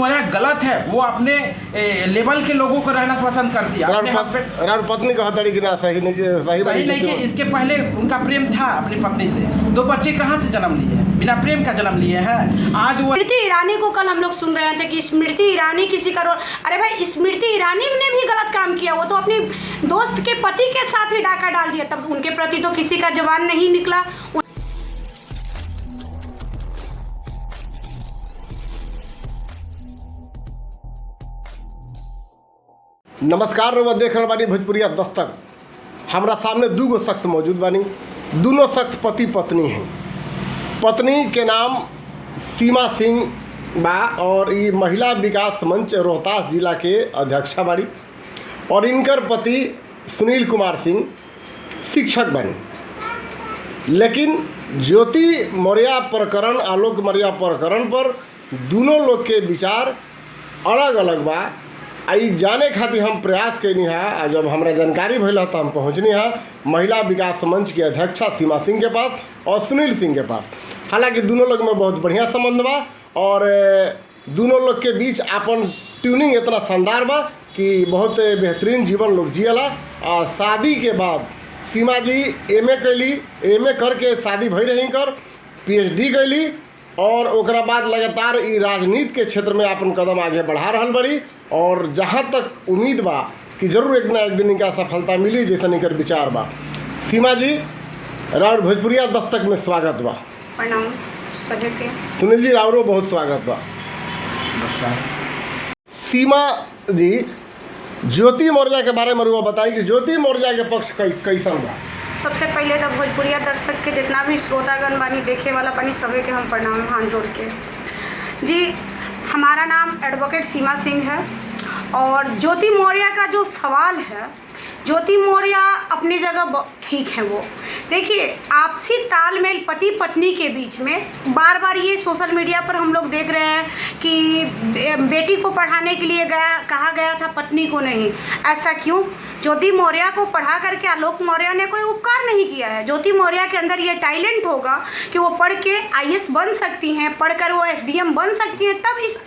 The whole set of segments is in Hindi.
मौर्य गलत है, वो अपने लेवल के लोगों को रहना पसंद करती है। पत्नी कहा तड़ी कि ना सही नहीं कि इसके पहले उनका प्रेम था अपनी पत्नी से, तो बच्चे कहाँ से जन्म लिए, बिना प्रेम का जन्म लिए हैं। आज वो स्मृति ईरानी को कल हम लोग सुन रहे थे कि स्मृति ईरानी किसी का अरे भाई स्मृति ईरानी ने भी गलत काम किया, वो तो अपनी दोस्त के पति के साथ ही डाका डाल दिया, तब उनके प्रति तो किसी का जवान नहीं निकला। नमस्कार, रोज देख रहे बानी भोजपुरिया दस्तक। हमारा सामने दूगो शख्स मौजूद बानी। दोनों शख्स पति पत्नी हैं। पत्नी के नाम सीमा सिंह बा और ये महिला विकास मंच रोहतास जिला के अध्यक्षा बाड़ी और इनकर पति सुनील कुमार सिंह शिक्षक बने। लेकिन ज्योति मौर्य प्रकरण, आलोक मौर्य प्रकरण पर दोनों लोग के विचार अलग अलग बा। आई जाने खातिर हम प्रयास कैनी है। जब हमारा जानकारी भैया तो हम पहुँचनी है महिला विकास मंच के अध्यक्षा सीमा सिंह के पास और सुनील सिंह के पास। हालांकि दोनों लोग में बहुत बढ़िया संबंध बा और दोनों लोग के बीच अपन ट्यूनिंग इतना शानदार बा कि बहुत बेहतरीन जीवन लोग जियला। और शादी के बाद सीमा जी एमए करके शादी भई रही कर पीएचडी कैली और ओकरा बाद लगातार ई राजनीति के क्षेत्र में अपन कदम आगे बढ़ा रहल बड़ी और जहाँ तक उम्मीद बा कि जरूर एक ना एक दिन इनका सफलता मिली जैसा इनकर विचार बा। सीमा जी राउर भोजपुरिया दस्तक में स्वागत बा। प्रणाम सभी के। सुनील जी राउरो बहुत स्वागत बा। नमस्कार। सीमा जी ज्योति मौर्य के बारे में रुआ बताई कि ज्योति मौर्य के पक्ष कैसन बा। सबसे पहले तो भोजपुरिया दर्शक के जितना भी श्रोतागण बानी, देखे वाला बानी, सभी के हम प्रणाम हाथ जोड़ के। जी हमारा नाम एडवोकेट सीमा सिंह है और ज्योति मौर्य का जो सवाल है, ज्योति मौर्य अपनी जगह ठीक है। वो देखिए आपसी तालमेल पति पत्नी के बीच में बार बार ये सोशल मीडिया पर हम लोग देख रहे हैं कि बेटी को पढ़ाने के लिए कहा गया था, पत्नी को नहीं। ऐसा क्यों? ज्योति मौर्य को पढ़ा करके आलोक मौर्य ने कोई उपकार नहीं किया है। ज्योति मौर्य के अंदर ये टैलेंट होगा कि वो पढ़ के आईएएस बन सकती हैं, पढ़कर वो एसडीएम बन सकती हैं। तब इस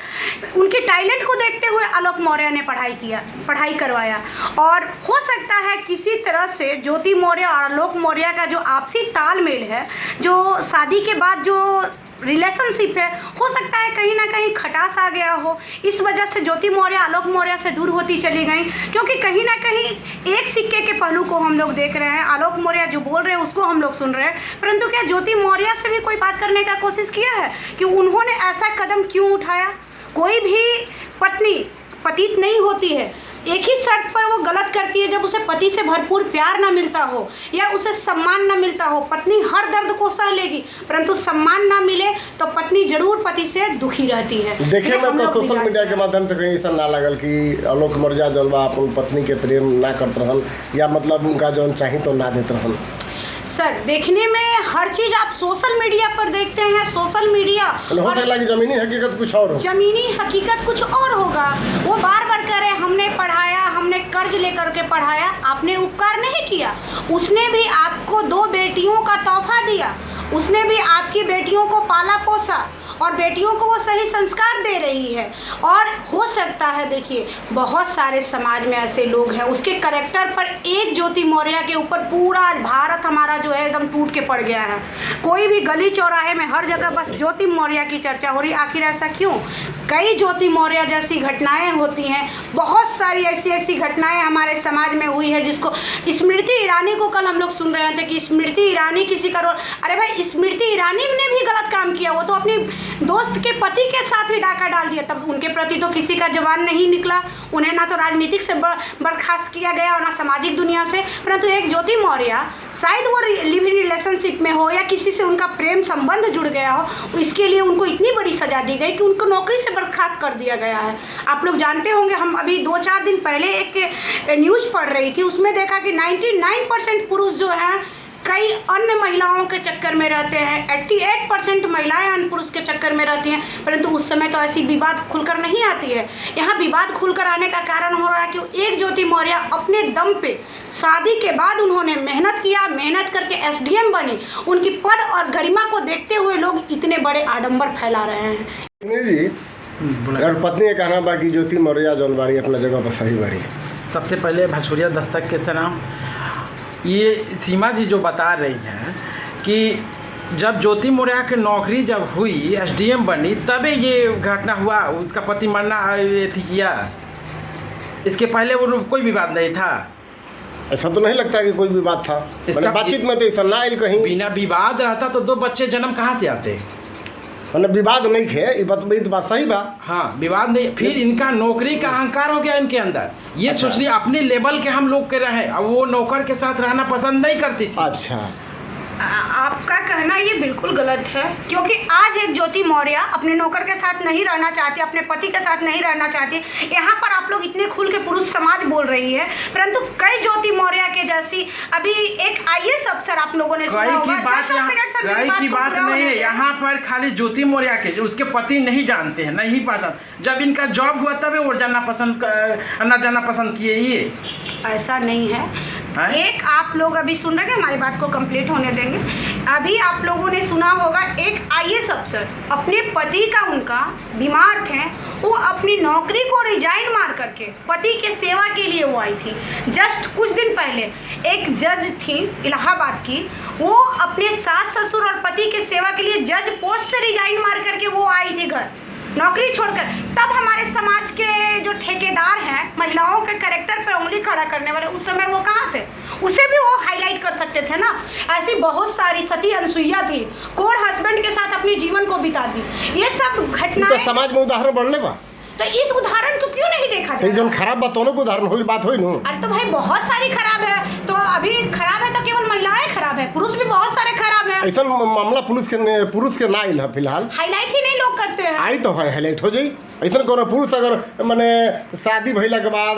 उनके टैलेंट को देखते हुए आलोक मौर्य ने पढ़ाई करवाया। और हो सकता है किसी तरह से ज्योति मौर्य और आलोक मौर्य का जो आपसी तालमेल है, जो शादी के बाद जो रिलेशनशिप है, हो सकता है कहीं ना कहीं खटास आ गया हो। इस वजह से ज्योति मौर्य आलोक मौर्य से दूर होती चली गई, क्योंकि कहीं ना कहीं एक सिक्के के पहलू को हम लोग देख रहे हैं। आलोक मौर्य जो बोल रहे हैं उसको हम लोग सुन रहे हैं, परंतु क्या ज्योति मौर्य से भी कोई बात करने का कोशिश किया है कि उन्होंने ऐसा कदम क्यों उठाया? कोई भी पत्नी पतित नहीं होती है। एक ही शर्त पर वो गलत करती है, जब उसे पति से भरपूर प्यार ना मिलता हो या उसे सम्मान ना मिलता हो। पत्नी हर दर्द को सह लेगी, परंतु सम्मान ना मिले तो पत्नी जरूर पति से दुखी रहती है। देखिए मैं तो सोशल मीडिया के माध्यम से कहीं ऐसा ना लगल कि आलोक मौर्य जौन बा अपन पत्नी के प्रेम ना करत रहन या मतलब उनका जौन चाही तो ना देत रहन। सर देखने में हर चीज़ आप सोशल मीडिया पर देखते हैं। सोशल मीडिया हो सकता है जमीनी हकीकत कुछ और हो। जमीनी हकीकत कुछ और होगा। वो बार बार कह रहे हमने पढ़ाया, हमने कर्ज लेकर के पढ़ाया। आपने उपकार नहीं किया। उसने भी आपको 2 बेटियों का तोहफा दिया, उसने भी आपकी बेटियों को पाला पोसा और बेटियों को वो सही संस्कार दे रही है। और हो सकता है देखिए बहुत सारे समाज में ऐसे लोग हैं, उसके कैरेक्टर पर एक ज्योति मौर्य के ऊपर पूरा भारत हमारा जो है एकदम टूट के पड़ गया है। कोई भी गली चौराहे में हर जगह बस ज्योति मौर्य की चर्चा हो रही। आखिर ऐसा क्यों? कई ज्योति मौर्य जैसी घटनाएं होती हैं, बहुत सारी ऐसी घटनाएं हमारे समाज में हुई है जिसको स्मृति ईरानी को कल हम लोग सुन रहे थे कि स्मृति ईरानी किसी का अरे भाई स्मृति ईरानी ने भी गलत काम किया, वो तो अपनी दोस्त के पति के साथ ही डाका डाल दिया, तब उनके प्रति तो किसी का जवान नहीं निकला। उन्हें ना तो राजनीतिक से बर्खास्त किया गया और ना सामाजिक दुनिया से। परंतु एक ज्योति मौर्य शायद वो लिव इन रिलेशनशिप में हो या किसी से उनका प्रेम संबंध जुड़ गया हो, इसके लिए उनको इतनी बड़ी सजा दी गई कि उनको नौकरी से बर्खास्त कर दिया गया है। आप लोग जानते होंगे, हम अभी 2-4 दिन पहले एक न्यूज़ पढ़ रही थी, उसमें देखा कि 99% पुरुष जो हैं कई अन्य महिलाओं के चक्कर में रहते हैं, 88% महिलाएं अन्य पुरुष के चक्कर में रहती हैं। परंतु उस समय तो ऐसी विवाद खुलकर नहीं आती है। यहाँ विवाद खुलकर आने का कारण हो रहा है कि एक ज्योति मौर्य अपने दम पे शादी के बाद उन्होंने मेहनत किया, मेहनत करके एसडीएम बनी। उनकी पद और गरिमा को देखते हुए लोग इतने बड़े आडंबर फैला रहे हैं। जी और पत्नी का कहना बा कि ज्योति मौर्य जौन बाड़ी अपना जगह पर सही बाड़ी। सबसे पहले भोजपुरिया दस्तक के सलाम। ये सीमा जी जो बता रही हैं कि जब ज्योति मौर्य की नौकरी जब हुई, एसडीएम बनी, तभी ये घटना हुआ, उसका पति मरना ये थी किया, इसके पहले वो कोई विवाद नहीं था। ऐसा तो नहीं लगता कि कोई विवाद था, इसका बातचीत में तो ऐसा ना आयल कहीं। बिना विवाद रहता तो 2 बच्चे जन्म कहाँ से आते? मतलब विवाद नहीं है, ये बात सही बा। हाँ, विवाद नहीं। फिर इनका नौकरी का अहंकार हो गया इनके अंदर। ये अच्छा। सोच लिया अपने लेवल के हम लोग के रहे, अब वो नौकर के साथ रहना पसंद नहीं करती थी। अच्छा, आपका कहना ये बिल्कुल गलत है, क्योंकि आज एक ज्योति मौर्य अपने नौकर के साथ नहीं रहना चाहती, अपने पति के साथ नहीं रहना चाहती। यहाँ पर आप लोग इतने खुल के पुरुष समाज बोल रही है, परंतु कई ज्योति मौर्य के जैसी अभी एक आईएएस अफसर आप लोगों ने सुना होगा। कई की बात नहीं है यहाँ पर, खाली ज्योति मौर्य के जो उसके पति नहीं जानते हैं, नहीं पता। जब इनका जॉब हुआ तभी वो न जाना पसंद किए। ये ऐसा नहीं है। एक आप लोग अभी सुन रहे हैं, हमारी बात को कंप्लीट होने देंगे। अभी आप लोगों ने सुना होगा एक आईएएस अफसर अपने पति का, उनका बीमार थे, वो अपनी नौकरी को रिजाइन मार करके पति के सेवा के लिए वो आई थी। जस्ट कुछ दिन पहले एक जज थी इलाहाबाद की, वो अपने सास ससुर और पति के सेवा के लिए जज पोस्ट से रिजाइन मार करके वो आई थी घर, नौकरी छोड़कर। तब हमारे समाज के जो ठेकेदार हैं, महिलाओं के कैरेक्टर पे उंगली खड़ा करने वाले, उस समय वो कहाँ थे? उसे भी वो हाईलाइट कर सकते थे ना। ऐसी बहुत सारी सती अनसुईया थी, कोर हस्बैंड के साथ अपने जीवन को बिता दी। ये सब घटनाएं तो समाज में उदाहरण बढ़ले बा, तो इस उदाहरण को क्यों नहीं देखा तो जाए? खराब बातों को उदाहरण हुई बात हुई न। अरे तो भाई बहुत सारी खराब है, तो अभी खराब है तो केवल महिलाएं खराब है, पुरुष भी बहुत सारे खराब है। ऐसा मामला पुरुष के ना आइल है फिलहाल, हाईलाइट ही नहीं लोग करते हैं। आई तो है हाईलाइट हो जाई। ऐसा कोनो पुरुष अगर माने शादी भइला के बाद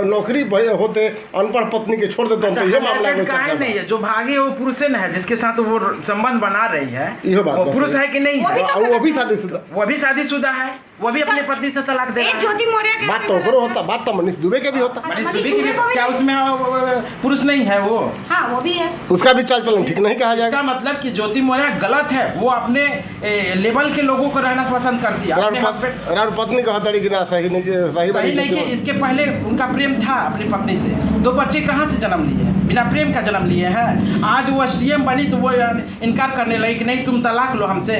नौकरी होते अनपढ़ पत्नी के छोड़ देते तो ये मामला नहीं है। जो भागे वो पुरुष है ना, जिसके साथ वो संबंध बना रही है, वो पुरुष है कि नहीं है? वो भी शादीशुदा, वो भी शादीशुदा है, वो भी अपने पत्नी से तलाक दे रहा है। ज्योति मौर्य के बात तो ओकरो होता, बात तो मनीष दुबे के भी होता। मनीष दुबे की भी, क्या उसमें पुरुष नहीं है? वो हाँ, वो भी है। उसका भी चाल चलन ठीक नहीं कहा जाएगा। इसका मतलब कि ज्योति मौर्य गलत है, वो अपने लेवल के लोगों को रहना पसंद करती है। पत्नी कहा तड़ी कि ना सही नहीं कि इसके पहले उनका प्रेम था अपनी पत्नी से, 2 बच्चे कहाँ से जन्म लिए? बिना प्रेम का जन्म लिए हैं। आज वो एसडीएम बनी तो वो इनकार करने लगी कि नहीं तुम तलाक लो हमसे।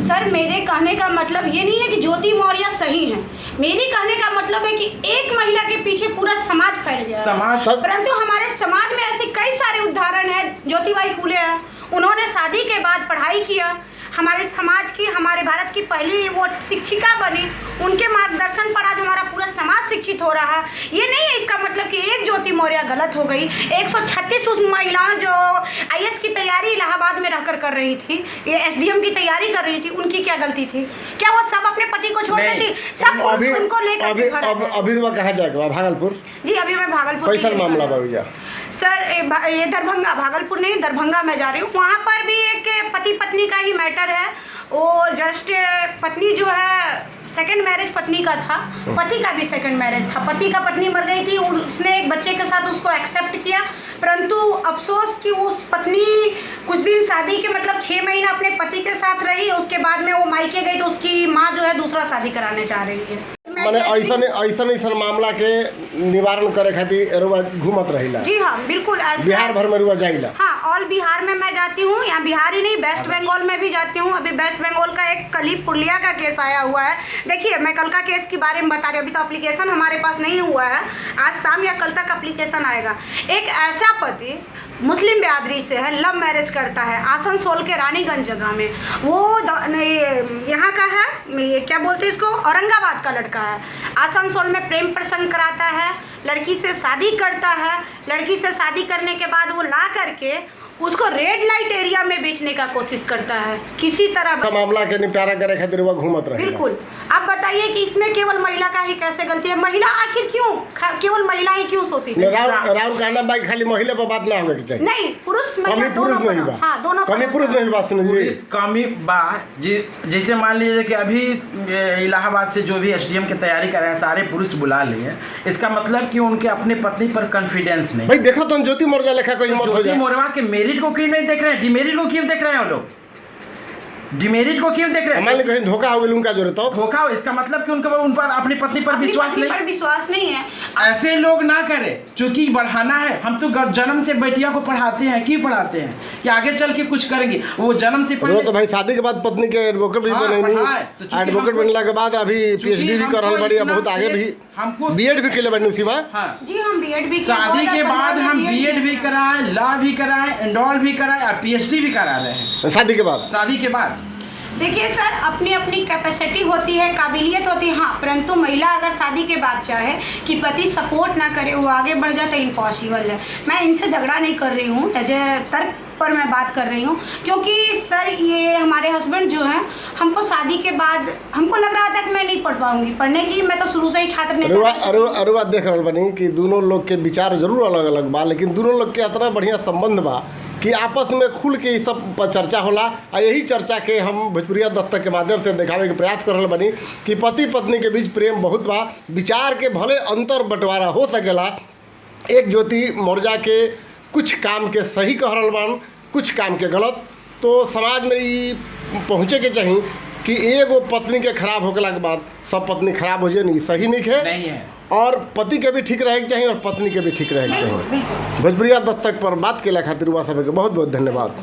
सर, मेरे कहने का मतलब ये नहीं है कि ज्योति मौर्य सही है, मेरे कहने का मतलब है कि एक महिला के पीछे पूरा समाज फैल गया समाज। परंतु हमारे समाज में ऐसे कई सारे उदाहरण हैं। ज्योतिबाई फूले हैं, उन्होंने शादी के बाद पढ़ाई किया, हमारे समाज की, हमारे भारत की पहली वो शिक्षिका बनी, उनके मार्गदर्शन पर आज हमारा पूरा समाज शिक्षित हो रहा है। ये नहीं है इसका मतलब कि एक ज्योति मौर्य गलत हो गई। 136 उस महिलाएं जो आईएएस की तैयारी इलाहाबाद में रहकर कर रही थी, ये एसडीएम की तैयारी कर रही थी, उनकी क्या गलती थी? क्या वो सब अपने पति को छोड़ देती? सब उनको लेकर अभी रुआ कहाँ जाएगा? भागलपुर? जी, अभी मैं भागलपुर। कैसा मामला बाबूजा? सर, ये दरभंगा, भागलपुर नहीं, दरभंगा में जा रही हूँ। वहाँ पर भी एक पति पत्नी का ही मैटर है। वो जस्ट पत्नी जो है सेकंड मैरिज पत्नी का था, पति का भी सेकंड मैरिज था। पति का पत्नी मर गई थी, उसने एक बच्चे के साथ उसको एक्सेप्ट किया, परंतु अफसोस कि उस पत्नी कुछ दिन शादी के मतलब 6 महीना अपने पति के साथ रही, उसके बाद में वो मायके गई तो उसकी माँ जो है दूसरा शादी कराने चाह रही है। माने ऐसा मामला के निवारण करे खातिर रुआ घूमत रहिला? जी हाँ, बिल्कुल। बिहार भर में रुआ जाइला? हाँ, ऑल बिहार में मैं जाती हूँ। यहाँ बिहार ही नहीं, वेस्ट बंगाल में भी जाती हूँ। अभी वेस्ट बंगाल का एक कल ही पुरलिया का केस आया हुआ है। देखिए, मैं कल का केस के बारे में बता रही हूँ, अभी तो एप्लीकेशन हमारे पास नहीं हुआ है, आज शाम या कल तक एप्लीकेशन आएगा। एक ऐसा पति मुस्लिम बिरादरी से है, लव मैरिज करता है, आसनसोल के रानीगंज जगह में, वो यहाँ का है, ये क्या बोलते हैं इसको, औरंगाबाद का लड़का है। आसनसोल में प्रेम प्रसंग कराता है, लड़की से शादी करता है, लड़की से शादी करने के बाद वो ला करके उसको रेड लाइट एरिया में बेचने का कोशिश करता है किसी तरह। मामला के निपटारा करे खातिर वो घूमत रहे। बिल्कुल। अब बताइए कि इसमें केवल महिला का ही कैसे गलती है? महिला आखिर क्यों, केवल महिलाएं क्यों शोषित है? राहुल कहना भाई खाली महिला पर बात ना होवे के चाहिए। नहीं, पुरुष महिला दोनों पर। हाँ, दोनों कमी पुरुष में बात सुनिए। इस कमी बा जैसे मान लीजिए कि अभी इलाहाबाद से जो भी एसडीएम की तैयारी कर रहे हैं सारे पुरुष बुला लिए, इसका मतलब कि उनके अपने पत्नी पर कॉन्फिडेंस नहीं। भाई देखो तो ज्योति मौर्य लिखा कोई ज्योति मौर्य के मेरिट को क्यों नहीं देख रहे हैं, डिमेरिट को क्यों देख रहे हैं वो लोग? डिमेरिट को क्यों देख रहे मान हैं? ली कहीं धोखा हो गया उनका जोड़े तो धोखा हो, इसका मतलब कि उनका उन पर अपनी पत्नी पर अपनी विश्वास पत्नी नहीं। पर विश्वास नहीं है। ऐसे लोग ना करें, क्योंकि बढ़ाना है। हम तो जन्म से बेटिया को पढ़ाते हैं, क्यों पढ़ाते हैं कि आगे चल के कुछ करेंगे। वो जन्म से वो पहले तो भाई शादी के बाद पत्नी के एडवोकेट भी हाँ, बने पढ़ाए। तो चूंकि एडवोकेट हमको- बनने के बाद अभी पीएचडी भी कर रहा बड़ी, अब बहुत आगे भी हमको बीएड भी के लिए बनी सीमा। हाँ, जी हम बीएड भी किए, शादी के 2015 बाद में हम बीएड भी किए। कराएं, लॉ भी कराएं, एंडोल भी कराएं और पीएचडी भी करा रहे हैं शादी के बाद शादी के बाद। देखिए सर, अपनी अपनी कैपेसिटी होती है, काबिलियत होती है, हाँ, परंतु महिला अगर शादी के बाद चाहे कि पति सपोर्ट ना करे, वो आगे बढ़ जाए तो इम्पॉसिबल है। मैं इनसे झगड़ा नहीं कर रही हूँ, एज ए तर्क पर मैं बात कर रही हूँ, क्योंकि सर ये हमारे हस्बैंड जो हैं, हमको शादी के बाद हमको लग रहा था कि मैं नहीं पढ़ पाऊंगी, पढ़ने की मैं तो शुरू से ही छात्र अरे बात देख रहा बनी कि दोनों लोग के विचार जरूर अलग अलग बा, लेकिन दोनों लोग के इतना बढ़िया संबंध बा कि आपस में खुल के ये सब पर चर्चा होला। और यही चर्चा के हम भोजपुरिया दस्तक के माध्यम से दिखावे के प्रयास कर रहे बनी कि पति पत्नी के बीच प्रेम बहुत बा, विचार के भले अंतर बंटवारा हो सकेला। एक ज्योति मौर्जा के कुछ काम के सही कह रहल बान, कुछ काम के गलत, तो समाज में ये पहुँचे के चाहिए कि एगो पत्नी के खराब होगला के बाद सब पत्नी खराब हो जाए, नहीं सही नहीं है। और पति के भी ठीक रहे के चाहिए और पत्नी के भी ठीक रहे के चाहिए। भोजपुरिया दस्तक पर बात के लिए खातिर हुआ सब बहुत बहुत धन्यवाद।